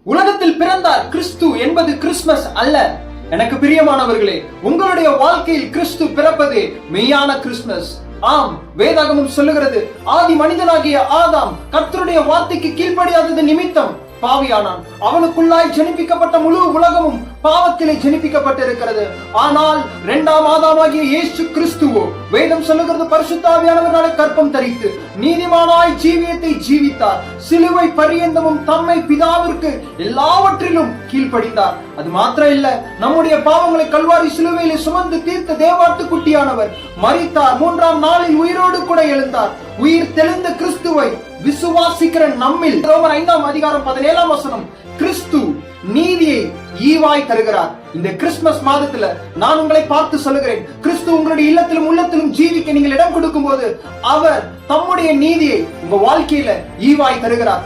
உலகத்தில் பிறந்தார் கிறிஸ்து என்பது கிறிஸ்துமஸ் அல்ல. எனக்கு பிரியமானவர்களே, உங்களுடைய வாழ்க்கையில் கிறிஸ்து பிறப்பதே மெய்யான கிறிஸ்துமஸ். ஆம், வேதாகமம் சொல்லுகிறது, ஆதி மனிதனாகிய ஆதாம் கர்த்தருடைய வார்த்தைக்கு கீழ்ப்படியாதது நிமித்தம் பாவியானான். அவனுக்குள்ளாய் ஜனிப்பிக்கப்பட்ட முழு உலகமும் பாவத்திலே ஜனிப்பிக்கப்பட்டிருக்கிறது. ஆனால் இரண்டாம் ஆதாமாகிய இயேசு கிறிஸ்துவோ வேதம் சொல்லுகிறது, பரிசுத்த ஆவியானவராலே கற்பம் தரித்து நீதிமானாய் ஜீவியத்தை ஜீவித்தார். சிலுவை பரியந்தமும் தம்மை பிதாவிற்கு எல்லாவற்றிலும் கீழ்ப்படிந்தார். அது மாத்திரம் இல்ல, நம்முடைய பாவங்களை கல்வாரி சிலுவையிலே சுமந்து தீர்த்த தேவாட்டு குட்டியானவர் மரித்தார். 3ஆம் நாளில் உயிரோடு கூட எழுந்தார். உயிர் தெளிந்த கிறிஸ்துவை விசுவாசிக்கிற நம்மில் ரோமர் 5ஆம் அதிகாரம் 17ஆம் வசனம், கிறிஸ்து நீதியை ஈவாய் தருகிறார். இந்த கிறிஸ்துமஸ் மாதத்துல நான் உங்களை பார்த்து சொல்லுகிறேன், கிறிஸ்து உங்களுடைய இல்லத்திலும் உள்ளத்திலும் ஜீவிக்க நீங்கள் இடம் கொடுக்கும் போது அவர் தம்முடைய நீதியை உங்க வாழ்க்கையில ஈவாய் தருகிறார்.